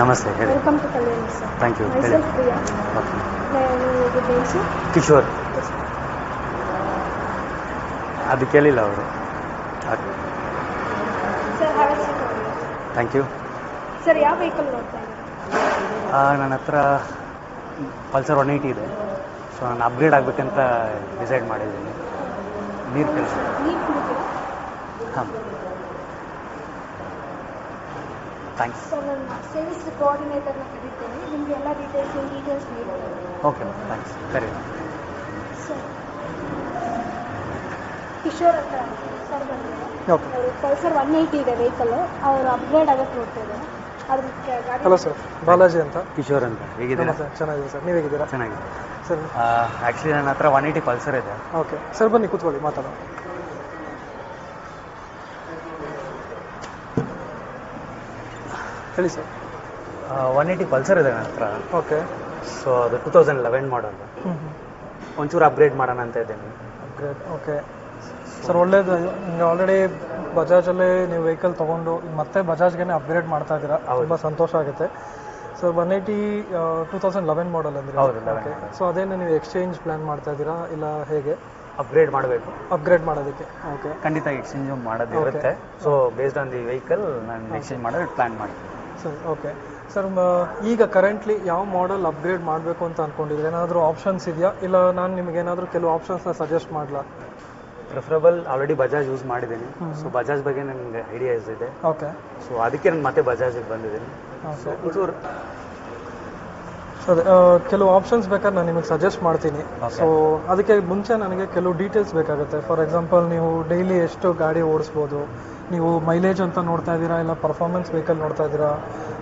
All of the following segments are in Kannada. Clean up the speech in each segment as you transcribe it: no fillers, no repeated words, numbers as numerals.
ನಮಸ್ತೆ ಹೇಳಿ. Welcome to Kalyani sir. Thank you. ಹೇಳಿ. ಮೈಸೆಲ್ಫ್ ಪ್ರಿಯಾ. ಓಕೆ. ನಾನು ಬೇಸಿ ಕಿಶೋರ್. ಅದು ಕೇಳಿಲ್ಲ ಅವರು. Sir have a thank you. Sir ಯಾವ ವೆಹಿಕಲ್ ನೋಡ್ತಾ ಇದ್ದೀರಾ? ನನ್ನ ಹತ್ರ ಪಲ್ಸರ್ 180 ಇದೆ. ಸೊ ನಾನು ಅಪ್ಗ್ರೇಡ್ ಆಗಬೇಕಂತ ಡಿಸೈಡ್ ಮಾಡಿದ್ದೀನಿ. ನೀರು ಕೆಲಸ. ನೀವು ಕುಡಿತೀರಾ? ಹಾಂ, ಥ್ಯಾಂಕ್ಸ್. ಸರ್ ನಾನು ಸೇಲ್ಸ್ ಕೋಆರ್ಡಿನೇಟರ್ನ ಕರೀತೇನೆ, ನಿಮಗೆ ಎಲ್ಲ ಡೀಟೇಲ್ಸ್ ನೀಡ್ತೇನೆ. Okay, thanks. ಸರಿ. ಸರ್ ಕಿಶೋರ್ ಅಂತ ಸರ್ ಬಂದಿದ್ದಾರೆ. ಓಕೆ. ಅವರು ಪಲ್ಸರ್ 180 ಇದೆ ವೆಹಿಕಲ್, ಅವರು ಅಪ್ಗ್ರೇಡ್ ಆಗಕ್ಕೆ ನೋಡ್ತಾ ಇದ್ದಾರೆ. ಅದಕ್ಕೆ ಗಾಡಿ. ಹಲೋ ಸರ್, ಬಾಲಾಜಿ ಅಂತ. ಕಿಶೋರ್ ಅಂತ. ಹೇಗಿದ್ದೀರಾ? ಚೆನ್ನಾಗಿದೆ ಸರ್, ನೀವು ಹೇಗಿದ್ದೀರಾ? ಚೆನ್ನಾಗಿದೆ ಸರ್. ಆ್ಯಕ್ಚುಲಿ ನನ್ನ ಹತ್ರ 180 ಪಲ್ಸರ್ ಇದೆ. ಓಕೆ ಸರ್, ಬನ್ನಿ ಕೂತ್ಕೊಳ್ಳಿ, ಮಾತಾಡೋಣ. ಹೇಳಿ ಸರ್. 180 ಪಲ್ಸರ್ ಇದೆ ನನ್ನ ಹತ್ರ. ಓಕೆ. ಸೊ ಅದು 2011 ಮಾಡಲ್. ಒಂಚೂರು ಅಪ್ಗ್ರೇಡ್ ಮಾಡೋಣ ಅಂತ ಇದ್ದೀನಿ. ಅಪ್ಗ್ರೇಡ್. ಓಕೆ ಸರ್, ಒಳ್ಳೇದು. ನಿಮಗೆ ಆಲ್ರೆಡಿ ಬಜಾಜಲ್ಲೇ ನೀವು ವೆಹಿಕಲ್ ತೊಗೊಂಡು ಮತ್ತೆ ಬಜಾಜ್ಗೆ ಅಪ್ಗ್ರೇಡ್ ಮಾಡ್ತಾ ಇದ್ದೀರಾ, ತುಂಬ ಸಂತೋಷ ಆಗುತ್ತೆ. ಸರ್ 180 2011 ಮಾಡಲ್ ಅಂದರೆ. ಹೌದು. ಓಕೆ. ಸೊ ಅದೇನು ನೀವು ಎಕ್ಸ್ಚೇಂಜ್ ಪ್ಲ್ಯಾನ್ ಮಾಡ್ತಾ ಇದ್ದೀರಾ ಇಲ್ಲ ಹೇಗೆ? ಅಪ್ಗ್ರೇಡ್ ಮಾಡಬೇಕು. ಅಪ್ಗ್ರೇಡ್ ಮಾಡೋದಕ್ಕೆ. ಓಕೆ. ಖಂಡಿತ ಎಕ್ಸ್ಚೇಂಜ್ ಮಾಡೋದು ಇರುತ್ತೆ. So based on the vehicle ನಾನು ಎಕ್ಸ್ಚೇಂಜ್ ಮಾಡೋದು ಪ್ಲ್ಯಾನ್ ಮಾಡ್ತೀನಿ. ಸರ್. ಓಕೆ ಸರ್, ಈಗ ಕರೆಂಟ್ಲಿ ಯಾವ ಮಾಡೆಲ್ ಅಪ್ಗ್ರೇಡ್ ಮಾಡಬೇಕು ಅಂತ ಅಂದ್ಕೊಂಡಿದ್ರೆ ಏನಾದರೂ ಆಪ್ಷನ್ಸ್ ಇದೆಯಾ, ಇಲ್ಲ ನಾನು ನಿಮಗೇನಾದರೂ ಕೆಲವು ಆಪ್ಷನ್ಸ್ನ ಸಜೆಸ್ಟ್ ಮಾಡಲಾ? ಪ್ರಿಫರಬಲ್ ಆಲ್ರೆಡಿ ಬಜಾಜ್ ಯೂಸ್ ಮಾಡಿದ್ದೀನಿ. ಸೊ ಬಜಾಜ್ ಬಗ್ಗೆ ನನಗೆ ಐಡಿಯಾಸ್ ಇದೆ. ಓಕೆ. ಸೊ ಅದಕ್ಕೆ ನಾನು ಮತ್ತೆ ಬಜಾಜಿಗೆ ಬಂದಿದ್ದೀನಿ. ಸೊ ಒಂಚೂರು ಅದೇ ಕೆಲವು ಆಪ್ಷನ್ಸ್ ಬೇಕಾದ್ರೆ ನಾನು ನಿಮಗೆ ಸಜೆಸ್ಟ್ ಮಾಡ್ತೀನಿ. ಸೊ ಅದಕ್ಕೆ ಮುಂಚೆ ನನಗೆ ಕೆಲವು ಡೀಟೇಲ್ಸ್ ಬೇಕಾಗುತ್ತೆ. ಫಾರ್ ಎಕ್ಸಾಂಪಲ್, ನೀವು ಡೈಲಿ ಎಷ್ಟು ಗಾಡಿ ಓಡಿಸ್ಬೋದು, ನೀವು ಮೈಲೇಜ್ ಅಂತ ನೋಡ್ತಾ ಇದ್ದೀರಾ, ಇಲ್ಲ ಪರ್ಫಾರ್ಮೆನ್ಸ್ ವೆಹಿಕಲ್ ನೋಡ್ತಾ ಇದ್ದೀರಾ,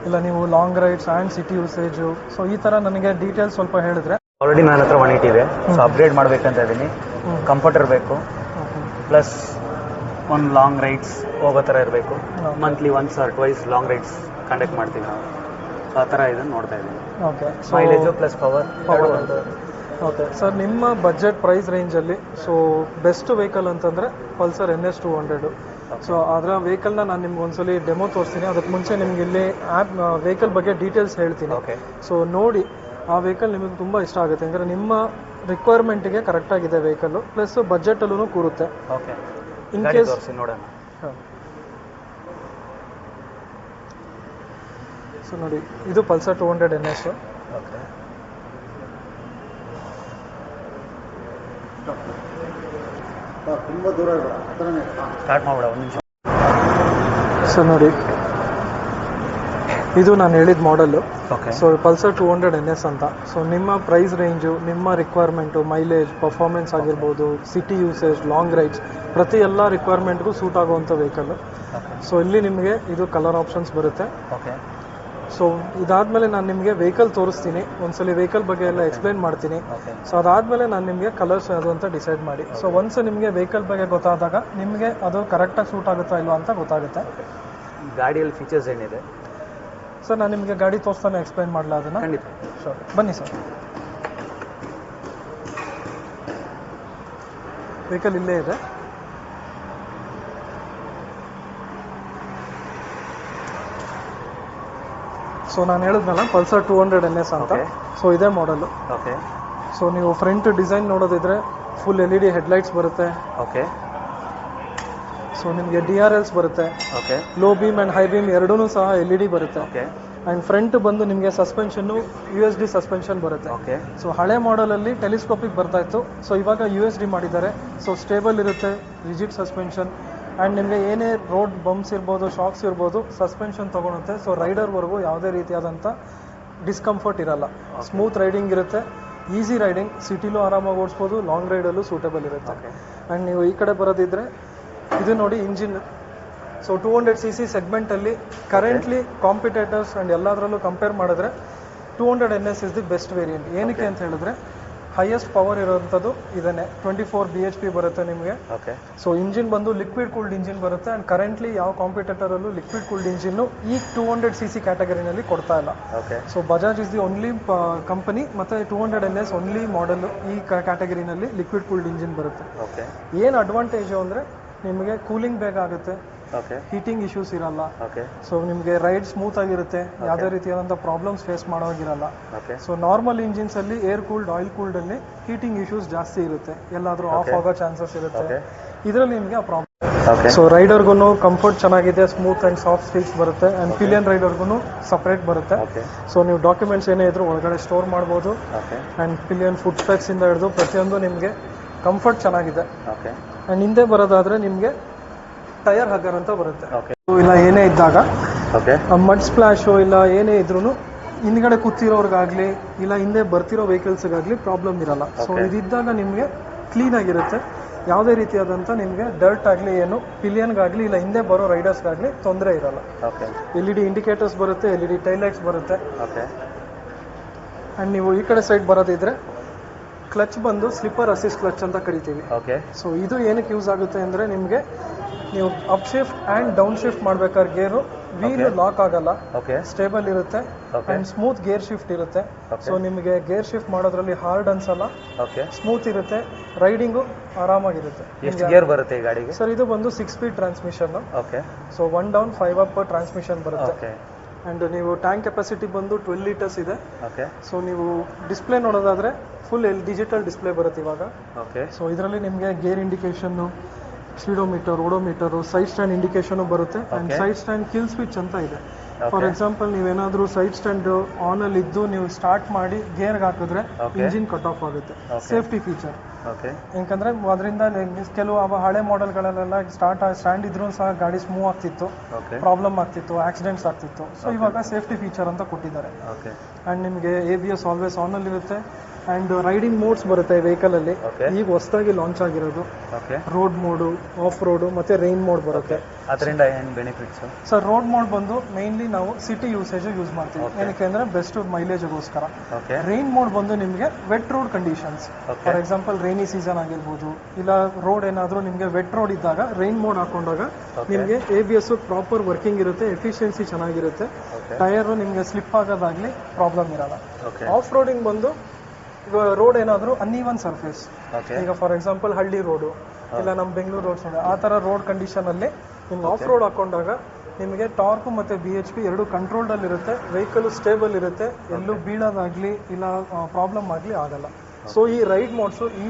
ಇಲ್ಲ ನೀವು long rides and city usage. So ಈ ಥರ ನನಗೆ ಡೀಟೇಲ್ಸ್ ಸ್ವಲ್ಪ ಹೇಳಿದ್ರೆ. ಆಲ್ರೆಡಿ ನನ್ನ ಹತ್ರ 180 ಇದೆ. ಸೊ ಅಪ್ಗ್ರೇಡ್ ಮಾಡಬೇಕಂತ ಇದ್ದೀನಿ. ಕಂಫರ್ಟರ್ ಬೇಕು, ಪ್ಲಸ್ ಒಂದು ಲಾಂಗ್ ರೈಡ್ಸ್ ಹೋಗೋ ಥರ ಇರಬೇಕು. Monthly once or twice long rides conduct ಮಾಡ್ತೀವಿ ನಾವು. ಸೊ ಆ ಥರ ಇದನ್ನು ನೋಡ್ತಾ ಇದ್ದೀನಿ. Okay. Mileage plus power. Okay sir, ನಿಮ್ಮ ಬಜೆಟ್ ಪ್ರೈಸ್ ರೇಂಜಲ್ಲಿ ಸೊ ಬೆಸ್ಟ್ ವೆಹಿಕಲ್ ಅಂತಂದರೆ ಪಲ್ಸರ್ NS 200. ಸೊ ಅದರ ವೆಹಿಕಲ್ನ ನಾನು ನಿಮ್ಗೆ ಒಂದ್ಸಲಿ ಡೆಮೋ ತೋರಿಸ್ತೀನಿ. ಅದಕ್ಕೆ ಮುಂಚೆ ನಿಮ್ಗೆ ಇಲ್ಲಿ ಆ್ಯಪ್ ವೆಹಿಕಲ್ ಬಗ್ಗೆ ಡೀಟೇಲ್ಸ್ ಹೇಳ್ತೀನಿ. ಓಕೆ. ಸೊ ನೋಡಿ ಆ ವೆಹಿಕಲ್ ನಿಮಗೆ ತುಂಬ ಇಷ್ಟ ಆಗುತ್ತೆ, ಅಂದರೆ ನಿಮ್ಮ ರಿಕ್ವೈರ್ಮೆಂಟಿಗೆ ಕರೆಕ್ಟಾಗಿದೆ ವೆಹಿಕಲ್ಲು, ಪ್ಲಸ್ ಬಜೆಟಲ್ಲೂ ಕೂರುತ್ತೆ. ಓಕೆ. ಇನ್ ಕೇಸ್ ನೋಡೋಣ. ಸೊ ನೋಡಿ, ಇದು ಪಲ್ಸರ್ 200 NS. ಓಕೆ. ತುಂಬ ದೂರ ಸ್ಟಾರ್ಟ್ ಮಾಡ್ಬಿಡ ಒಂದು ನಿಮಿಷ. ಸೊ ನೋಡಿ, ಇದು ನಾನು ಹೇಳಿದ model. Okay. So Pulsar 200 NS ಅಂತ. ಸೊ ನಿಮ್ಮ ಪ್ರೈಸ್ ರೇಂಜು, ನಿಮ್ಮ ರಿಕ್ವೈರ್ಮೆಂಟು, ಮೈಲೇಜ್, ಪರ್ಫಾರ್ಮೆನ್ಸ್ ಆಗಿರ್ಬೋದು, ಸಿಟಿ ಯೂಸೇಜ್, ಲಾಂಗ್ ರೈಡ್ಸ್, ಪ್ರತಿ ಎಲ್ಲ ರಿಕ್ವೈರ್ಮೆಂಟ್ಗೂ ಸೂಟ್ ಆಗುವಂಥ ವೆಹಿಕಲ್ಲು. ಸೊ ಇಲ್ಲಿ ನಿಮಗೆ ಇದು ಕಲರ್ ಆಪ್ಷನ್ಸ್ ಬರುತ್ತೆ. ಓಕೆ. ಸೊ ಇದಾದಮೇಲೆ ನಾನು ನಿಮಗೆ ವೆಹಿಕಲ್ ತೋರಿಸ್ತೀನಿ, ಒಂದ್ಸಲಿ ವೆಹಿಕಲ್ ಬಗ್ಗೆ ಎಲ್ಲ ಎಕ್ಸ್ಪ್ಲೈನ್ ಮಾಡ್ತೀನಿ. ಓಕೆ. ಸೊ ಅದಾದಮೇಲೆ ನಾನು ನಿಮಗೆ ಕಲರ್ಸ್ ಯಾವುದು ಅಂತ ಡಿಸೈಡ್ ಮಾಡಿ. ಸೊ ಒನ್ಸ್ ನಿಮಗೆ ವೆಹಿಕಲ್ ಬಗ್ಗೆ ಗೊತ್ತಾದಾಗ ನಿಮಗೆ ಅದು ಕರೆಕ್ಟಾಗಿ ಸೂಟ್ ಆಗುತ್ತಾ ಇಲ್ವಾ ಅಂತ ಗೊತ್ತಾಗುತ್ತೆ. ಗಾಡಿಯಲ್ಲಿ ಫೀಚರ್ಸ್ ಏನಿದೆ ಸರ್, ನಾನು ನಿಮಗೆ ಗಾಡಿ ತೋರಿಸ್ತಾನೆ ಎಕ್ಸ್ಪ್ಲೈನ್ ಮಾಡಲ ಅದನ್ನು? ಖಂಡಿತ. ಸರ್ ಬನ್ನಿ ಸರ್. ವೆಹಿಕಲ್ ಇಲ್ಲೇ ಇದೆ. ಸೊ ನಾನು ಹೇಳಿದ್ನಲ್ಲ ಪಲ್ಸರ್ 200 NS ಅಂತ. ಸೊ ಇದೇ ಮಾಡೆಲ್ಲು. ಓಕೆ. ಸೊ ನೀವು ಫ್ರಂಟ್ ಡಿಸೈನ್ ನೋಡೋದಿದ್ರೆ ಫುಲ್ LED ಹೆಡ್ಲೈಟ್ಸ್ ಬರುತ್ತೆ. ಓಕೆ. ಸೊ ನಿಮಗೆ DRLs ಬರುತ್ತೆ. Okay. Low beam and high beam ಎರಡೂ ಸಹ LED ಬರುತ್ತೆ. ಓಕೆ. ಆ್ಯಂಡ್ ಫ್ರಂಟ್ ಬಂದು ನಿಮಗೆ ಸಸ್ಪೆನ್ಷನ್ನು USD ಸಸ್ಪೆನ್ಷನ್ ಬರುತ್ತೆ. ಓಕೆ. ಸೊ ಹಳೆ ಮಾಡೆಲಲ್ಲಿ ಟೆಲಿಸ್ಕೋಪಿಕ್ ಬರ್ತಾ ಇತ್ತು. ಸೊ ಇವಾಗ USD ಮಾಡಿದ್ದಾರೆ. ಸೊ ಸ್ಟೇಬಲ್ ಇರುತ್ತೆ, ರಿಜಿಡ್ ಸಸ್ಪೆನ್ಷನ್. ಆ್ಯಂಡ್ ನಿಮಗೆ ಏನೇ ರೋಡ್ ಬಂಪ್ಸ್ ಇರ್ಬೋದು, ಶಾಕ್ಸ್ ಇರ್ಬೋದು, ಸಸ್ಪೆನ್ಷನ್ ತೊಗೊಳುತ್ತೆ. ಸೊ ರೈಡರ್ವರೆಗೂ ಯಾವುದೇ ರೀತಿಯಾದಂಥ ಡಿಸ್ಕಂಫರ್ಟ್ ಇರಲ್ಲ. ಸ್ಮೂತ್ ರೈಡಿಂಗ್ ಇರುತ್ತೆ, ಈಸಿ ರೈಡಿಂಗ್. ಸಿಟಿಲೂ ಆರಾಮಾಗಿ ಓಡಿಸ್ಬೋದು, ಲಾಂಗ್ ರೈಡಲ್ಲೂ ಸೂಟಬಲ್ ಇರುತ್ತೆ. ಆ್ಯಂಡ್ ನೀವು ಈ ಕಡೆ ಬರೋದಿದ್ರೆ ಇದು ನೋಡಿ ಇಂಜಿನ್. ಸೊ 200cc ಸೆಗ್ಮೆಂಟಲ್ಲಿ ಕರೆಂಟ್ಲಿ ಕಾಂಪಿಟೇಟರ್ಸ್ ಆ್ಯಂಡ್ ಎಲ್ಲದರಲ್ಲೂ ಕಂಪೇರ್ ಮಾಡಿದ್ರೆ 200 NS is the best variant. ಏನಕ್ಕೆ ಅಂತ ಹೇಳಿದ್ರೆ ಹೈಯೆಸ್ಟ್ ಪವರ್ ಇರೋವಂಥದ್ದು ಇದನ್ನೇ. 24 BHP ಬರುತ್ತೆ ನಿಮಗೆ. ಓಕೆ. ಸೊ ಇಂಜಿನ್ ಬಂದು ಲಿಕ್ವಿಡ್ ಕೂಲ್ಡ್ ಇಂಜಿನ್ ಬರುತ್ತೆ. ಆ್ಯಂಡ್ ಕರೆಂಟ್ಲಿ ಯಾವ ಕಾಂಪಿಟೇಟರಲ್ಲೂ ಲಿಕ್ವಿಡ್ ಕೂಲ್ಡ್ ಇಂಜಿನ್ನು ಈ 200cc ಕ್ಯಾಟಗರಿನಲ್ಲಿ ಕೊಡ್ತಾ ಇಲ್ಲ. Okay. So Bajaj is the only company, ಮತ್ತು 200 NS ಓನ್ಲಿ ಮಾಡೆಲ್ ಈ ಕ್ಯಾಟಗರಿನಲ್ಲಿ ಲಿಕ್ವಿಡ್ ಕೂಲ್ಡ್ ಇಂಜಿನ್ ಬರುತ್ತೆ. ಓಕೆ. ಏನು ಅಡ್ವಾಂಟೇಜು ಅಂದರೆ ನಿಮಗೆ ಕೂಲಿಂಗ್ ಬೇಗ ಆಗುತ್ತೆ, ಓಕೆ ಹೀಟಿಂಗ್ ಇಶ್ಯೂಸ್ ಇರಲ್ಲ. ಓಕೆ ಸೊ ನಿಮಗೆ ರೈಡ್ ಸ್ಮೂತ್ ಆಗಿರುತ್ತೆ, ಯಾವುದೇ ರೀತಿಯಾದಂಥ ಪ್ರಾಬ್ಲಮ್ಸ್ ಫೇಸ್ ಮಾಡೋಗಿರಲ್ಲ. ಓಕೆ ಸೊ ನಾರ್ಮಲ್ ಇಂಜಿನ್ಸಲ್ಲಿ ಏರ್ ಕೂಲ್ಡ್ ಆಯಿಲ್ ಕೂಲ್ಡಲ್ಲಿ ಹೀಟಿಂಗ್ ಇಶ್ಯೂಸ್ ಜಾಸ್ತಿ ಇರುತ್ತೆ, ಎಲ್ಲಾದರೂ ಆಫ್ ಆಗೋ ಚಾನ್ಸಸ್ ಇರುತ್ತೆ. ಇದರಲ್ಲಿ ನಿಮಗೆ ಆ ಪ್ರಾಬ್ಲಮ್. ಸೊ ರೈಡರ್ಗೂ ಕಂಫರ್ಟ್ ಚೆನ್ನಾಗಿದೆ, ಸ್ಮೂತ್ ಆ್ಯಂಡ್ ಸಾಫ್ಟ್ ಸ್ಪೀಚ್ ಬರುತ್ತೆ. ಆ್ಯಂಡ್ ಪಿಲಿಯನ್ ರೈಡರ್ಗೂ ಸಪ್ರೇಟ್ ಬರುತ್ತೆ. ಸೊ ನೀವು ಡಾಕ್ಯುಮೆಂಟ್ಸ್ ಏನೇ ಇದ್ರೂ ಒಳಗಡೆ ಸ್ಟೋರ್ ಮಾಡ್ಬೋದು. ಆ್ಯಂಡ್ ಪಿಲಿಯನ್ ಫುಟ್ ಸ್ಪೆಕ್ಸಿಂದ ಹಿಡಿದು ಪ್ರತಿಯೊಂದು ನಿಮಗೆ ಕಂಫರ್ಟ್ ಚೆನ್ನಾಗಿದೆ. ಆ್ಯಂಡ್ ಹಿಂದೆ ಬರೋದಾದರೆ ನಿಮಗೆ ಟೈರ್ ಹಗ್ಗರ್ ಅಂತ ಬರುತ್ತೆ. ಇಲ್ಲ ಏನೇ ಇದ್ದಾಗ ಮಡ್ ಸ್ಪ್ಲಾಶು ಇಲ್ಲ ಏನೇ ಇದ್ರೂ ಹಿಂದ್ಗಡೆ ಕೂತಿರೋರ್ಗಾಗಲಿ ಇಲ್ಲ ಹಿಂದೆ ಬರ್ತಿರೋ ವೆಹಿಕಲ್ಸ್ಗಾಗಲಿ ಪ್ರಾಬ್ಲಮ್ ಇರಲ್ಲ. ಸೊ ಇದಿದ್ದಾಗ ನಿಮಗೆ ಕ್ಲೀನಾಗಿರುತ್ತೆ, ಯಾವುದೇ ರೀತಿಯಾದಂಥ ನಿಮಗೆ ಡರ್ಟ್ ಆಗಲಿ ಏನು ಪಿಲಿಯನ್ಗಾಗಲಿ ಇಲ್ಲ ಹಿಂದೆ ಬರೋ ರೈಡರ್ಸ್ಗಾಗಲಿ ತೊಂದರೆ ಇರಲ್ಲ. LED ಇಂಡಿಕೇಟರ್ಸ್ ಬರುತ್ತೆ, LED ಟೈಲ್ ಲೈಟ್ಸ್ ಬರುತ್ತೆ. ಆ್ಯಂಡ್ ನೀವು ಈ ಕಡೆ ಸೈಡ್ ಬರೋದಿದ್ರೆ ಕ್ಲಚ್ ಬಂದು ಸ್ಲಿಪ್ಪರ್ ಅಸಿಸ್ಟ್ ಕ್ಲಚ್ ಅಂತ ಕರಿತೀವಿ. ಸೊ ಇದು ಏನಕ್ಕೆ ಯೂಸ್ ಆಗುತ್ತೆ ಅಂದರೆ ನಿಮಗೆ ನೀವು up shift and down shift ಮಾಡ್ಬೇಕಾದ್ರೆ ಗೇರು ವೀಲ್ ಲಾಕ್ ಆಗಲ್ಲ, ಸ್ಟೇಬಲ್ ಇರುತ್ತೆ ಆ್ಯಂಡ್ ಸ್ಮೂತ್ ಗೇರ್ ಶಿಫ್ಟ್ ಇರುತ್ತೆ. ಸೊ ನಿಮಗೆ ಗೇರ್ ಶಿಫ್ಟ್ ಮಾಡೋದ್ರಲ್ಲಿ ಹಾರ್ಡ್ ಅನ್ಸಲ್ಲ, ಸ್ಮೂತ್ ಇರುತ್ತೆ, ರೈಡಿಂಗು ಆರಾಮಾಗಿರುತ್ತೆ. ಗೇರ್ ಬರುತ್ತೆ ಈ ಗಾಡಿಗೆ ಸರ್ ಇದು ಬಂದು 6 speed transmission. So 1 down 5 up transmission ಬರುತ್ತೆ. ಆ್ಯಂಡ್ ನೀವು ಟ್ಯಾಂಕ್ ಕೆಪಾಸಿಟಿ ಬಂದು 12 ಲೀಟರ್ಸ್ ಇದೆ. ಸೊ ನೀವು ಡಿಸ್ಪ್ಲೇ ನೋಡೋದಾದರೆ ಫುಲ್ ಡಿಜಿಟಲ್ ಡಿಸ್ಪ್ಲೇ ಬರುತ್ತೆ ಇವಾಗ. ಸೊ ಇದರಲ್ಲಿ ನಿಮಗೆ gear indication, speedometer, odometer, side stand indication ಬರುತ್ತೆ. And side stand kill switch ಅಂತ ಇದೆ. ಫಾರ್ ಎಕ್ಸಾಂಪಲ್ ನೀವೇನಾದರೂ ಸೈಡ್ ಸ್ಟ್ಯಾಂಡ್ ಆನಲ್ಲಿ ಇದ್ದು ನೀವು ಸ್ಟಾರ್ಟ್ ಮಾಡಿ ಗೇರ್ಗೆ ಹಾಕಿದ್ರೆ ಇಂಜಿನ್ ಕಟ್ ಆಫ್ ಆಗುತ್ತೆ, ಸೇಫ್ಟಿ ಫೀಚರ್. ಯಾಕಂದ್ರೆ ಅದರಿಂದ ಕೆಲವು ಹಳೆ ಮಾಡೆಲ್ಗಳಲ್ಲೆಲ್ಲ ಸ್ಟ್ಯಾಂಡ್ ಇದ್ರೂ ಸಹ ಗಾಡಿ ಮೂವ್ ಆಗ್ತಿತ್ತು, ಪ್ರಾಬ್ಲಮ್ ಆಗ್ತಿತ್ತು, ಆಕ್ಸಿಡೆಂಟ್ಸ್ ಆಗ್ತಿತ್ತು. ಸೊ ಇವಾಗ ಸೇಫ್ಟಿ ಫೀಚರ್ ಅಂತ ಕೊಟ್ಟಿದ್ದಾರೆ. ಆ್ಯಂಡ್ ನಿಮಗೆ ABS ಆಲ್ವೇಸ್ ಆನ್ ಅಲ್ಲಿ ಇರುತ್ತೆ. ಆ್ಯಂಡ್ ರೈಡಿಂಗ್ ಮೋಡ್ಸ್ ಬರುತ್ತೆ ವೆಹಿಕಲಲ್ಲಿ, ಈಗ ಹೊಸದಾಗಿ ಲಾಂಚ್ ಆಗಿರೋದು. ರೋಡ್ ಮೋಡು, ಆಫ್ ರೋಡು ಮತ್ತು ರೈನ್ ಮೋಡ್ ಬರುತ್ತೆ. ಅದರಿಂದ ಏನು ಬೆನಿಫಿಟ್ಸ್ ಸರ್? ರೋಡ್ ಮೋಡ್ ಬಂದು ಮೇನ್ಲಿ ನಾವು ಸಿಟಿ ಯೂಸೇಜ್ ಯೂಸ್ ಮಾಡ್ತೀವಿ, ಏನಕ್ಕೆ ಅಂದರೆ ಬೆಸ್ಟ್ ಮೈಲೇಜ್ಗೋಸ್ಕರ. ರೈನ್ ಮೋಡ್ ಬಂದು ನಿಮಗೆ wet road conditions, for example rainy season ಆಗಿರ್ಬೋದು, ಇಲ್ಲ ರೋಡ್ ಏನಾದರೂ ನಿಮಗೆ ವೆಟ್ ರೋಡ್ ಇದ್ದಾಗ ರೈನ್ ಮೋಡ್ ಹಾಕೊಂಡಾಗ ನಿಮಗೆ ABS ಪ್ರಾಪರ್ ವರ್ಕಿಂಗ್ ಇರುತ್ತೆ, ಎಫಿಷಿಯನ್ಸಿ ಚೆನ್ನಾಗಿರುತ್ತೆ, ಟೈರು ನಿಮಗೆ ಸ್ಲಿಪ್ ಆಗೋದಾಗಲಿ ಪ್ರಾಬ್ಲಮ್ ಇರಲ್ಲ. ಆಫ್ ರೋಡಿಂಗ್ ಬಂದು ಈಗ ರೋಡ್ ಏನಾದರೂ ಅನ್ಈವನ್ ಸರ್ಫೇಸ್, ಈಗ ಫಾರ್ ಎಕ್ಸಾಂಪಲ್ ಹಳ್ಳಿ ರೋಡು ಇಲ್ಲ ನಮ್ಮ ಬೆಂಗಳೂರು ರೋಡ್ಸ್ ಆ ಥರ ರೋಡ್ ಕಂಡೀಷನಲ್ಲಿ ನಿಮ್ಗೆ ಆಫ್ ರೋಡ್ ಹಾಕೊಂಡಾಗ ನಿಮಗೆ ಟಾರ್ಕು ಮತ್ತು BHP ಎರಡು ಕಂಟ್ರೋಲ್ಡಲ್ಲಿರುತ್ತೆ, ವೆಹಿಕಲ್ ಸ್ಟೇಬಲ್ ಇರುತ್ತೆ, ಎಲ್ಲೂ ಬೀಳೋದಾಗಲಿ ಇಲ್ಲ ಪ್ರಾಬ್ಲಮ್ ಆಗಲಿ ಆಗಲ್ಲ. ಸೊ ಈ ರೈಡ್ ಮೋಡ್ಸು ಈ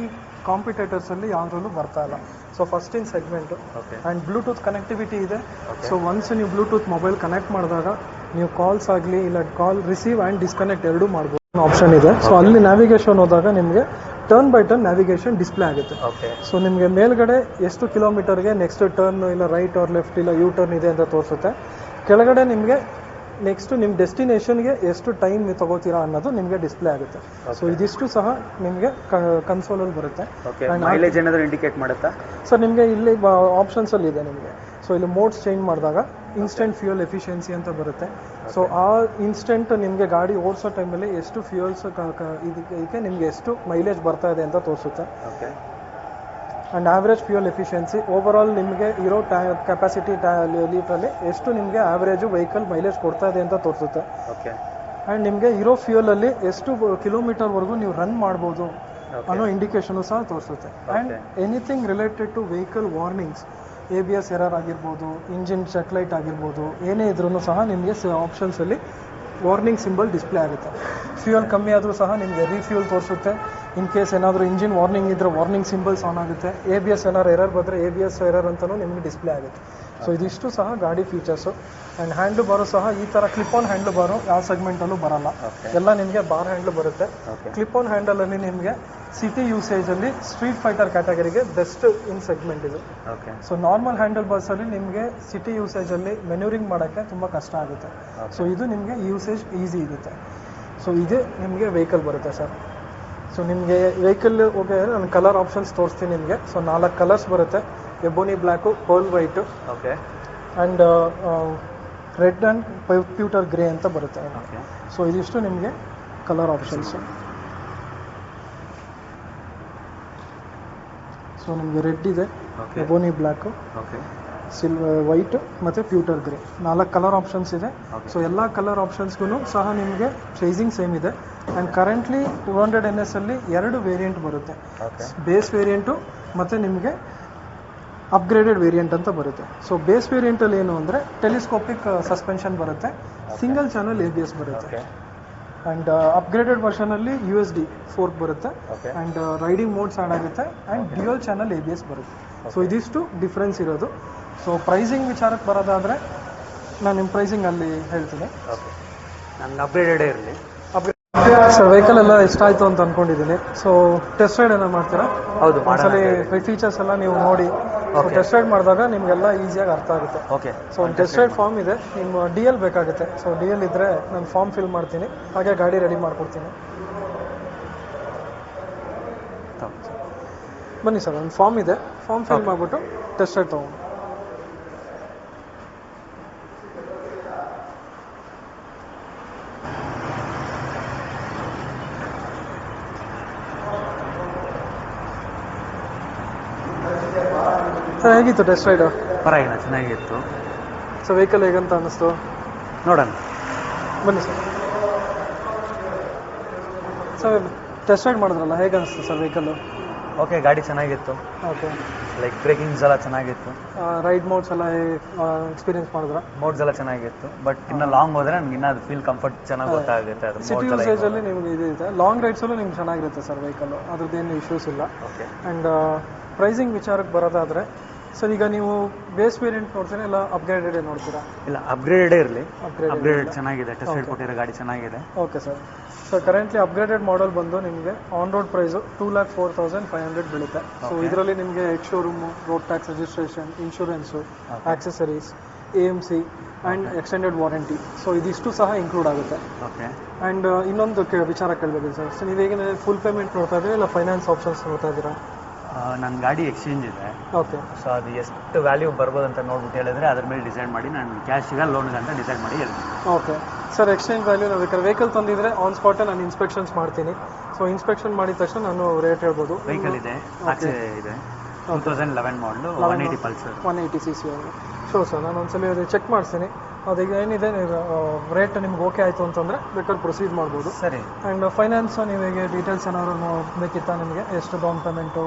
ಕಾಂಪಿಟೇಟರ್ಸಲ್ಲಿ ಯಾವುದ್ರಲ್ಲೂ ಬರ್ತಾ ಇಲ್ಲ. So first in segment. And Bluetooth connectivity ಇದೆ. ಸೊ ಒನ್ಸ್ ನೀವು ಬ್ಲೂಟೂತ್ ಮೊಬೈಲ್ ಕನೆಕ್ಟ್ ಮಾಡಿದಾಗ ನೀವು ಕಾಲ್ಸ್ ಆಗಲಿ ಇಲ್ಲ ಕಾಲ್ ರಿಸೀವ್ ಆ್ಯಂಡ್ ಡಿಸ್ಕನೆಕ್ಟ್ ಎರಡೂ ಮಾಡ್ಬೋದು ಆಪ್ಷನ್ ಇದೆ. ಸೊ ಅಲ್ಲಿ ನ್ಯಾವಿಗೇಷನ್ ಹೋದಾಗ ನಿಮಗೆ turn by turn navigation display ಆಗುತ್ತೆ. ಸೊ ನಿಮಗೆ ಮೇಲ್ಗಡೆ ಎಷ್ಟು ಕಿಲೋಮೀಟರ್ಗೆ ನೆಕ್ಸ್ಟ್ ಟರ್ನ್ ಇಲ್ಲ ರೈಟ್ ಆರ್ ಲೆಫ್ಟ್ ಇಲ್ಲ ಯೂ ಟರ್ನ್ ಇದೆ ಅಂತ ತೋರಿಸುತ್ತೆ. ಕೆಳಗಡೆ ನಿಮಗೆ ನೆಕ್ಸ್ಟ್ ನಿಮ್ಮ ಡೆಸ್ಟಿನೇಷನ್ಗೆ ಎಷ್ಟು ಟೈಮ್ ನೀವು ತಗೋತೀರಾ ಅನ್ನೋದು ನಿಮಗೆ ಡಿಸ್ಪ್ಲೇ ಆಗುತ್ತೆ. ಸೊ ಇದಿಷ್ಟು ಸಹ ನಿಮಗೆ ಕನ್ಸೋಲಲ್ಲಿ ಬರುತ್ತೆ. ಮೈಲೇಜ್ ಏನಾದರೂ ಇಂಡಿಕೇಟ್ ಮಾಡುತ್ತಾ ಸರ್? ನಿಮಗೆ ಇಲ್ಲಿ ಆಪ್ಷನ್ಸಲ್ಲಿ ಇದೆ ನಿಮಗೆ. ಸೊ ಇಲ್ಲಿ ಮೋಡ್ಸ್ ಚೇಂಜ್ ಮಾಡಿದಾಗ ಇನ್ಸ್ಟೆಂಟ್ ಫ್ಯೂಯಲ್ ಎಫಿಷಿಯನ್ಸಿ ಅಂತ ಬರುತ್ತೆ. ಸೊ ಆ ಇನ್ಸ್ಟೆಂಟ್ ನಿಮಗೆ ಗಾಡಿ ಓಡಿಸೋ ಟೈಮಲ್ಲಿ ಎಷ್ಟು ಫ್ಯೂಯಲ್ಸ್ ಇದಕ್ಕೆ ನಿಮಗೆ ಎಷ್ಟು ಮೈಲೇಜ್ ಬರ್ತಾ ಇದೆ ಅಂತ ತೋರಿಸುತ್ತೆ. And average fuel efficiency overall ನಿಮಗೆ ಇರೋ ಕೆಪಾಸಿಟಿ ಲೀಟ್ರಲ್ಲಿ ಎಷ್ಟು ನಿಮಗೆ ಆವ್ರೇಜು ವೆಹಿಕಲ್ ಮೈಲೇಜ್ ಕೊಡ್ತಾ ಇದೆ ಅಂತ ತೋರಿಸುತ್ತೆ. ಆ್ಯಂಡ್ ನಿಮಗೆ ಇರೋ ಫ್ಯೂಯಲಲ್ಲಿ ಎಷ್ಟು ಕಿಲೋಮೀಟರ್ವರೆಗೂ ನೀವು ರನ್ ಮಾಡ್ಬೋದು ಅನ್ನೋ ಇಂಡಿಕೇಶನು ಸಹ ತೋರಿಸುತ್ತೆ. And anything related to vehicle warnings, ABS error ಆಗಿರ್ಬೋದು, ಇಂಜಿನ್ ಚೆಕ್ ಲೈಟ್ ಆಗಿರ್ಬೋದು, ಏನೇ ಇದ್ರೂ ಸಹ ನಿಮಗೆ ಆಪ್ಷನ್ಸಲ್ಲಿ ವಾರ್ನಿಂಗ್ ಸಿಂಬಲ್ ಡಿಸ್ಪ್ಲೇ ಆಗುತ್ತೆ. ಫ್ಯೂಯಲ್ ಕಮ್ಮಿ ಆದರೂ ಸಹ ನಿಮಗೆ ರೀಫ್ಯೂಲ್ ತೋರಿಸುತ್ತೆ. ಇನ್ ಕೇಸ್ ಏನಾದರೂ ಇಂಜಿನ್ ವಾರ್ನಿಂಗ್ ಇದ್ದರೆ ವಾರ್ನಿಂಗ್ ಸಿಂಬಲ್ಸ್ ಆನ್ ಆಗುತ್ತೆ. ABS ಏನಾದ್ರು ಎರರ್ ಬಂದರೆ ABS ಎರರ್ ಅಂತಲೂ ನಿಮಗೆ ಡಿಸ್ಪ್ಲೇ ಆಗುತ್ತೆ. ಸೊ ಇದಿಷ್ಟು ಸಹ ಗಾಡಿ ಫೀಚರ್ಸು. ಆ್ಯಂಡ್ ಹ್ಯಾಂಡ್ಲ್ ಬಾರು ಸಹ ಈ ಥರ ಕ್ಲಿಪ್ ಆನ್ ಹ್ಯಾಂಡ್ಲ್ ಬಾರು ಯಾವ ಸೆಗ್ಮೆಂಟಲ್ಲೂ ಬರಲ್ಲ, ಎಲ್ಲ ನಿಮಗೆ ಬಾರ್ ಹ್ಯಾಂಡ್ಲ್ ಬರುತ್ತೆ. ಕ್ಲಿಪ್ ಆನ್ ಹ್ಯಾಂಡಲಲ್ಲಿ ನಿಮಗೆ ಸಿಟಿ ಯೂಸೇಜಲ್ಲಿ ಸ್ಟ್ರೀಟ್ ಫೈಟರ್ ಕ್ಯಾಟಗರಿಗೆ ಬೆಸ್ಟ್ ಇನ್ ಸೆಗ್ಮೆಂಟ್ ಇದು. ಸೊ ನಾರ್ಮಲ್ ಹ್ಯಾಂಡಲ್ ಬಾರ್ಸಲ್ಲಿ ನಿಮಗೆ ಸಿಟಿ ಯೂಸೇಜಲ್ಲಿ ಮೆನ್ಯೂರಿಂಗ್ ಮಾಡೋಕ್ಕೆ ತುಂಬ ಕಷ್ಟ ಆಗುತ್ತೆ. ಸೊ ಇದು ನಿಮಗೆ ಯೂಸೇಜ್ ಈಸಿ ಇರುತ್ತೆ. ಸೊ ಇದೇ ನಿಮಗೆ ವೆಹಿಕಲ್ ಬರುತ್ತೆ ಸರ್. ಸೊ ನಿಮಗೆ ವೆಹಿಕಲ್ ಹೋಗಿ ನಾನು ಕಲರ್ ಆಪ್ಷನ್ಸ್ ತೋರಿಸ್ತೀನಿ ನಿಮಗೆ. ಸೊ 4 ಕಲರ್ಸ್ ಬರುತ್ತೆ, ebony black, pearl white, and red and pewter grey ಅಂತ ಬರುತ್ತೆ. ಸೊ ಇದಿಷ್ಟು ನಿಮಗೆ ಕಲರ್ ಆಪ್ಷನ್ಸು. ಸೊ ನಿಮಗೆ ರೆಡ್ ಇದೆ, ಎಬೋನಿ ಬ್ಲ್ಯಾಕು, ವೈಟ್ ಮತ್ತು ಪ್ಯೂಟರ್ ಗ್ರೇ 4 ಕಲರ್ ಆಪ್ಷನ್ಸ್ ಇದೆ. ಸೊ ಎಲ್ಲ ಕಲರ್ ಆಪ್ಷನ್ಸ್ಗೂ ಸಹ ನಿಮಗೆ ಪ್ರೈಸಿಂಗ್ ಸೇಮ್ ಇದೆ. ಆ್ಯಂಡ್ ಕರೆಂಟ್ಲಿ 200 NS ಅಲ್ಲಿ 2 ವೇರಿಯಂಟ್ ಬರುತ್ತೆ, ಬೇಸ್ ವೇರಿಯಂಟು ಮತ್ತು ನಿಮಗೆ ಅಪ್ಗ್ರೇಡೆಡ್ ವೇರಿಯಂಟ್ ಅಂತ ಬರುತ್ತೆ. ಸೊ ಬೇಸ್ ವೇರಿಯಂಟಲ್ಲಿ ಏನು ಅಂದರೆ ಟೆಲಿಸ್ಕೋಪಿಕ್ ಸಸ್ಪೆನ್ಷನ್ ಬರುತ್ತೆ, ಸಿಂಗಲ್ ಚಾನಲ್ ABS ಬರುತ್ತೆ. ಓಕೆ ಆ್ಯಂಡ್ ಅಪ್ಗ್ರೇಡೆಡ್ ವರ್ಷನಲ್ಲಿ USD ಫೋರ್ಕ್ ಬರುತ್ತೆ. Okay and riding modes add ಆಗುತ್ತೆ ಆ್ಯಂಡ್ ಡ್ಯುಯಲ್ ಚಾನಲ್ ABS ಬರುತ್ತೆ. ಸೊ ಇದಿಷ್ಟು ಡಿಫ್ರೆನ್ಸ್ ಇರೋದು. ಸೊ ಪ್ರೈಸಿಂಗ್ ವಿಚಾರಕ್ಕೆ ಬರೋದಾದರೆ ನಾನು ನಿಮ್ಮ ಪ್ರೈಸಿಂಗ್ ಅಲ್ಲಿ ಹೇಳ್ತೀನಿ. ಓಕೆ ನಮ್ಗೆ ಅಪ್ಗ್ರೇಡೆಡೇ ಇರಲಿ. ಸರ್ ವೆಹಿಕಲ್ ಎಲ್ಲ ಎಷ್ಟಾಯಿತು ಅಂತ ಅಂದ್ಕೊಂಡಿದ್ದೀನಿ. ಸೊ ಟೆಸ್ಟ್ ರೈಡ್ ಏನೋ ಮಾಡ್ತೀರಾ? ಹೌದು, ಒಂದ್ಸಲಿ ಫೀಚರ್ಸ್ ಎಲ್ಲ ನೀವು ನೋಡಿ ಟೆಸ್ಟ್ ರೈಡ್ ಮಾಡಿದಾಗ ನಿಮಗೆಲ್ಲ ಈಸಿಯಾಗಿ ಅರ್ಥ ಆಗುತ್ತೆ. ಓಕೆ ಸೊ ಒಂದು ಟೆಸ್ಟ್ ರೈಡ್ ಫಾರ್ಮ್ ಇದೆ, ನಿಮ್ಮ DL ಬೇಕಾಗುತ್ತೆ. ಸೊ DL ಇದ್ದರೆ ನಾನು ಫಾರ್ಮ್ ಫಿಲ್ ಮಾಡ್ತೀನಿ, ಹಾಗೆ ಗಾಡಿ ರೆಡಿ ಮಾಡ್ಕೊಡ್ತೀನಿ. ಬನ್ನಿ ಸರ್, ಒಂದು ಫಾರ್ಮ್ ಇದೆ, ಫಾರ್ಮ್ ಫಿಲ್ ಮಾಡಿಬಿಟ್ಟು ಟೆಸ್ಟ್ ರೈಡ್ ತೊಗೊಂಡು. ಸರ್ ಹೇಗಿತ್ತು ಟೆಸ್ಟ್ ರೈಡು? ಪರವಾಗಿಲ್ಲ, ಚೆನ್ನಾಗಿತ್ತು. ಸೊ ವೆಹಿಕಲ್ ಹೇಗಂತ ಅನ್ನಿಸ್ತು ನೋಡೋಣ. ಬನ್ನಿ ಸರ್. ಸರ್ ಟೆಸ್ಟ್ ರೈಡ್ ಮಾಡಿದ್ರಲ್ಲ, ಹೇಗೆ ಅನಿಸ್ತು ಸರ್ ವೆಹಿಕಲ್ಲು? ಓಕೆ, ಗಾಡಿ ಚೆನ್ನಾಗಿತ್ತು. ಓಕೆ, ಲೈಕ್ ಬ್ರೇಕಿಂಗ್ಸ್ ಎಲ್ಲ ಚೆನ್ನಾಗಿತ್ತು. ರೈಡ್ ಮೋಡ್ಸ್ ಎಲ್ಲ ಎಕ್ಸ್ಪೀರಿಯನ್ಸ್ ಮಾಡಿದ್ರ? ಮೋಡ್ಸ್ ಎಲ್ಲ ಚೆನ್ನಾಗಿತ್ತು. ಬಟ್ ಇನ್ನು ಲಾಂಗ್ ಹೋದ್ರೆ ನಮ್ಗೆ ಇನ್ನೂ ಅದು ಫೀಲ್ ಕಂಫರ್ಟ್ ಚೆನ್ನಾಗಿ ಗೊತ್ತಾಗುತ್ತೆ. ಅದು ಸಿಟಿ ಯೂಸೇಜಲ್ಲಿ ನಿಮ್ಗೆ ಇದೆ, ಲಾಂಗ್ ರೈಡ್ಸಲ್ಲೂ ನಿಮ್ಗೆ ಚೆನ್ನಾಗಿರುತ್ತೆ ಸರ್ ವೆಹಿಕಲ್ಲು, ಅದ್ರದ್ದೇನು ಇಶ್ಯೂಸ್ ಇಲ್ಲ. ಓಕೆ ಆ್ಯಂಡ್ ಪ್ರೈಸಿಂಗ್ ವಿಚಾರಕ್ಕೆ ಬರೋದಾದರೆ ಸರ್, ಈಗ ನೀವು ಬೇಸ್ ವೇರಿಯಂಟ್ ನೋಡ್ತೀರಾ ಇಲ್ಲ ಅಪ್ಗ್ರೇಡೆಡ್ ನೋಡ್ತೀರಾ? ಇಲ್ಲ, ಅಪ್ಗ್ರೇಡೆಡೇ ಇರಲಿ. ಅಪ್ಗ್ರೇಡೆಡ್ ಅಪ್ಗ್ರೇಡೆಡ್ ಚೆನ್ನಾಗಿದೆ, ಟೆಸ್ಟ್ ರೈಡ್ ಕೊಟ್ಟಿರೋ ಗಾಡಿ ಚೆನ್ನಾಗಿದೆ. Okay sir. So currently upgraded model ಬಂದು ನಿಮಗೆ ಆನ್ ರೋಡ್ ಪ್ರೈಸು 2,04,500 ಬೀಳುತ್ತೆ. ಸೊ ಇದರಲ್ಲಿ ನಿಮಗೆ X showroom, road tax registration, insurance, accessories, AMC and extended warranty, so ಇದಿಷ್ಟು ಸಹ ಇನ್ಕ್ಲೂಡ್ ಆಗುತ್ತೆ. ಓಕೆ. ಆ್ಯಂಡ್ ಇನ್ನೊಂದು ವಿಚಾರ ಕೇಳಬೇಕು ಸರ್. ಸೊ ನೀವೇಗ ಫುಲ್ ಪೇಮೆಂಟ್ ನೋಡ್ತಾ ಇದ್ದೀರಾ ಇಲ್ಲ ಫೈನಾನ್ಸ್ ಆಪ್ಷನ್ಸ್ ನೋಡ್ತಾ ಇದ್ದೀರಾ? ನನ್ನ ಗಾಡಿ ಎಕ್ಸ್ಚೇಂಜ್ ಇದೆ. ಓಕೆ. ಸೊ ಅದು ಎಷ್ಟು ವ್ಯಾಲ್ಯೂ ಬರ್ಬೋದು ಅಂತ ನೋಡ್ಬಿಟ್ಟು ಹೇಳಿದ್ರೆ ಅದ್ರ ಮೇಲೆ ಡಿಸೈಡ್ ಮಾಡಿ ನಾನು ಕ್ಯಾಶಿಗೆ ಲೋನ್ಗೆ ಅಂತ ಡಿಸೈಡ್ ಮಾಡಿ ಹೇಳ್ತೀನಿ. ಓಕೆ ಸರ್, ಎಕ್ಸ್ಚೇಂಜ್ ವ್ಯಾಲ್ಯೂ ನಾವು ಬೇಕಾದ್ರೆ ವೆಹಿಕಲ್ ತಂದಿದ್ರೆ ಆನ್ ಸ್ಪಾಟೇ ನಾನು ಇನ್ಸ್ಪೆಕ್ಷನ್ಸ್ ಮಾಡ್ತೀನಿ. ಸೊ ಇನ್ಸ್ಪೆಕ್ಷನ್ ಮಾಡಿದ ತಕ್ಷಣ ನಾನು ರೇಟ್ ಹೇಳ್ಬೋದು. ವೆಹಿಕಲ್ ಇದೆ, ಆಚೆ ಇದೆ, 2011 ಮಾಡಲು 180 ಪಲ್ಸರ್, 180cc. ಶೋ ಸರ್, ನಾನು ಒಂದ್ಸಲ ಅದು ಚೆಕ್ ಮಾಡಿಸ್ತೀನಿ. ಅದೀಗ ಏನಿದೆ ರೇಟ್ ನಿಮ್ಗೆ ಓಕೆ ಆಯಿತು ಅಂತಂದರೆ ಬೇಕಾದ್ರೆ ಪ್ರೊಸೀಡ್ ಮಾಡ್ಬೋದು. ಸರಿ. ಆ್ಯಂಡ್ ಫೈನಾನ್ಸ್ ನೀವೀಗ ಡೀಟೇಲ್ಸ್ ಏನಾದ್ರು ಬೇಕಿತ್ತಾ ನಿಮಗೆ? ಎಷ್ಟು ಡೌನ್ ಪೇಮೆಂಟು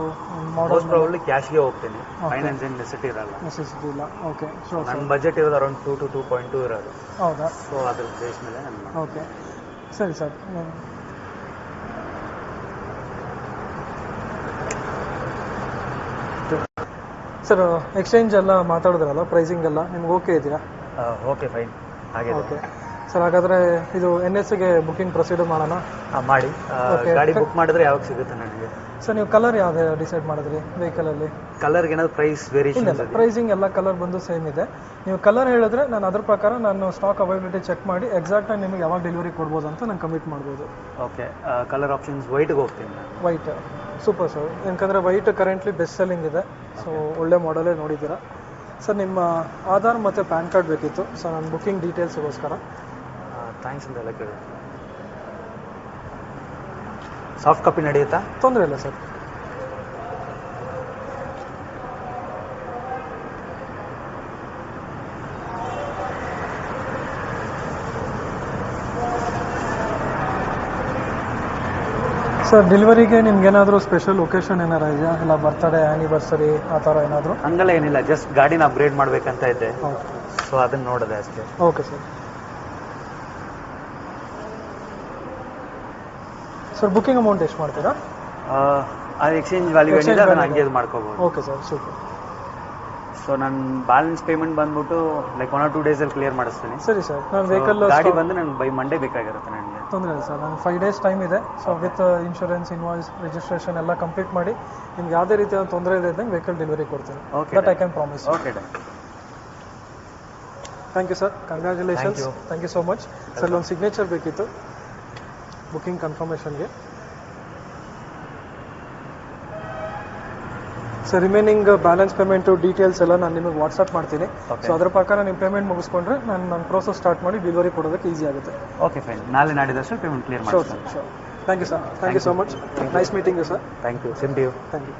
ಮೋಸ್ಟ್ ಪ್ರಾಬಬ್ಲಿ ಕ್ಯಾಶ್ಗೆ ಹೋಗ್ತೀನಿ. ಫೈನಾನ್ಸ್ ಏನು ನೆಸಿಟಿ ಇರಲ್ಲ. ನೆಸೆಸಿಟಿ ಇಲ್ಲ. Okay, sure. ನನ್ನ ಬಜೆಟ್ ಇರೋದು ಅರೌಂಡ್ 2 to 2.2 ಇರೋದು. ಹೌದಾ? ಸೊ ಅದ್ರ ಬೇಸ್ ಮೇಲೆ ನಾನು. ಓಕೆ, ಸರಿ ಸರ್. ಸರ್ ಎಕ್ಸ್ಚೇಂಜ್ ಎಲ್ಲ ಮಾತಾಡಿದ್ರಲ್ಲ, ಪ್ರೈಸಿಂಗ್ ಎಲ್ಲ ನಿಮ್ಗೆ ಓಕೆ ಇದೆಯಾ? Okay, fine. ಹಾಗೆ ಓಕೆ ಸರ್, ಹಾಗಾದರೆ ಇದು NSಗೆ ಬುಕಿಂಗ್ ಪ್ರೊಸೀಡ್ ಮಾಡೋಣ? ಮಾಡಿ. ಗಾಡಿ ಬುಕ್ ಮಾಡಿದ್ರೆ ಯಾವಾಗ ಸಿಗುತ್ತೆ ನನಗೆ? ಸರ್ ನೀವು ಕಲರ್ ಯಾವ್ದು ಡಿಸೈಡ್ ಮಾಡಿದ್ರಿ ವೆಹಿಕಲಲ್ಲಿ? ಕಲರ್ಗೆ ಏನಾದ್ರು ಪ್ರೈಸ್ ವೇರಿಯೇಷನ್? ಇಲ್ಲ, ಪ್ರೈಸಿಂಗ್ ಎಲ್ಲ ಕಲರ್ ಬಂದು ಸೇಮ್ ಇದೆ. ನೀವು ಕಲರ್ ಹೇಳಿದ್ರೆ ನಾನು ಅದ್ರ ಪ್ರಕಾರ ನಾನು ಸ್ಟಾಕ್ ಅವೈಲಬಿಲಿಟಿ ಚೆಕ್ ಮಾಡಿ ಎಕ್ಸಾಕ್ಟಾಗಿ ನಿಮಗೆ ಯಾವಾಗ ಡೆಲಿವರಿ ಕೊಡ್ಬೋದು ಅಂತ ನಾನು ಕಮಿಟ್ ಮಾಡ್ಬೋದು. ಓಕೆ, ಕಲರ್ ಆಪ್ಷನ್ಸ್ ವೈಟ್ಗೆ ಹೋಗ್ತೀನಿ ನಾನು. ವೈಟ್ ಸೂಪರ್ ಸರ್, ಯಾಕಂದರೆ ವೈಟ್ ಕರೆಂಟ್ಲಿ ಬೆಸ್ಟ್ ಸೆಲ್ಲಿಂಗ್ ಇದೆ. ಸೊ ಒಳ್ಳೆ ಮಾಡಲೇ ನೋಡಿದ್ದೀರಾ. ಸರ್ ನಿಮ್ಮ ಆಧಾರ್ ಮತ್ತು ಪ್ಯಾನ್ ಕಾರ್ಡ್ ಬೇಕಿತ್ತು. ಸೊ ನಾನು ಬುಕಿಂಗ್ ಡೀಟೇಲ್ಸ್ಗೋಸ್ಕರ. ಥ್ಯಾಂಕ್ಸ್ ಅಂತೆಲ್ಲ ಕೇಳಿ. ಸಾಫ್ಟ್ ಕಾಪಿ ನಡೆಯುತ್ತಾ? ತೊಂದರೆ ಇಲ್ಲ ಸರ್. ಸರ್ ಡೆಲಿವರಿಗೆ ನಿಮ್ಗೇನಾದರೂ ಸ್ಪೆಷಲ್ ಒಕೇಶನ್ ಏನಾರು ಇದೆಯಾ? ಇಲ್ಲ ಬರ್ತ್ಡೇ, ಆ್ಯನಿವರ್ಸರಿ ಆ ಥರ ಏನಾದರೂ? ಹಂಗೆಲ್ಲ ಏನಿಲ್ಲ, ಜಸ್ಟ್ ಗಾಡಿನ ಅಪ್ಗ್ರೇಡ್ ಮಾಡಬೇಕಂತ ಇದ್ದೆ. ಓಕೆ. ಸೊ ಅದನ್ನು ನೋಡಿದೆ ಅಷ್ಟೇ. Okay sir. Sir booking amount ಎಷ್ಟು ಮಾಡ್ತೀರಾ? ಅದು ಎಕ್ಸ್ಚೇಂಜ್ ವ್ಯಾಲ್ಯೂ ಏನಿದೆ ಅದನ್ನು ಹಂಗೆ ಇದು ಮಾಡ್ಕೋಬೋದು. Okay sir, super. ಸೊ ನನ್ನ ಬ್ಯಾಲೆನ್ಸ್ ಪೇಮೆಂಟ್ ಬಂದ್ಬಿಟ್ಟು ಲೈಕ್ 1 or 2 ಡೇಸಲ್ಲಿ ಕ್ಲಿಯರ್ ಮಾಡಿಸ್ತೀನಿ. ಸರಿ ಸರ್. ನಾನು ವೆಹಿಕಲ್ ಗಾಡಿ ಬಂದು ನನಗೆ ಬೈ ಮಂಡೇ ಬೇಕಾಗಿರುತ್ತೆ ನನಗೆ. ತೊಂದರೆ ಇಲ್ಲ ಸರ್, ನಾನು 5 days ಟೈಮ್ ಇದೆ. So with insurance, invoice, registration ಎಲ್ಲ ಕಂಪ್ಲೀಟ್ ಮಾಡಿ ನಿಮ್ಗೆ ಯಾವುದೇ ರೀತಿಯ ತೊಂದರೆ ಇದ್ದಂಗೆ ವೆಹಿಕಲ್ ಡೆಲಿವರಿ ಕೊಡ್ತೀನಿ. Okay, that I can promise. Okay, thank you sir, congratulations. Thank you so much sir. ಒಂದು ಸಿಗ್ನೇಚರ್ ಬೇಕಿತ್ತು ಬುಕಿಂಗ್ ಕನ್ಫರ್ಮೇಷನ್ಗೆ. So remaining balance payment details ಎಲ್ಲ ನಾನು ನಿಮಗೆ ವಾಟ್ಸಪ್ ಮಾಡ್ತೀನಿ. ಸೊ ಅದರ ಪ್ರಕಾರ ನಿಮ್ಮ ಪೇಮೆಂಟ್ ಮುಗಿಸ್ಕೊಂಡ್ರೆ ನನ್ನ ಪ್ರೋಸೆಸ್ ಸ್ಟಾರ್ಟ್ ಮಾಡಿ ಡೆಲಿವರಿ ಕೊಡೋದಕ್ಕೆ ಈಸಿ ಆಗುತ್ತೆ. Okay, fine. ನಾಳೆ ನಾಡಿದಷ್ಟು ಪೇಮೆಂಟ್ ಕ್ಲಿಯರ್ ಶೋರ್ ಮಾಡ್ತೀನಿ. Sir, sure. Thank you sir. Thank you so much. Nice meeting you sir. Thank you. Same to you. Thank you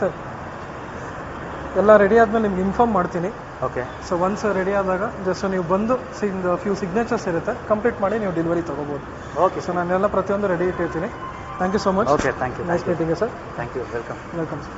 sir. ಎಲ್ಲ ರೆಡಿ ಆದಮೇಲೆ ನಿಮ್ಗೆ ಇನ್ಫಾರ್ಮ್ ಮಾಡ್ತೀನಿ. ಓಕೆ. ಸೊ ಒನ್ಸ್ ರೆಡಿ ಆದಾಗ ಜಸ್ಟ್ ನೀವು ಬಂದು ಫ್ಯೂ ಸಿಗ್ನೇಚರ್ಸ್ ಇರುತ್ತೆ, ಕಂಪ್ಲೀಟ್ ಮಾಡಿ ನೀವು ಡೆಲಿವರಿ ತೊಗೋಬೋದು. ಓಕೆ. ಸೊ ನಾನೆಲ್ಲ ಪ್ರತಿಯೊಂದು ರೆಡಿ ಇಟ್ಟಿರ್ತೀನಿ. Thank you so much. Okay thank you nice meeting sir. Thank you welcome. Welcome sir.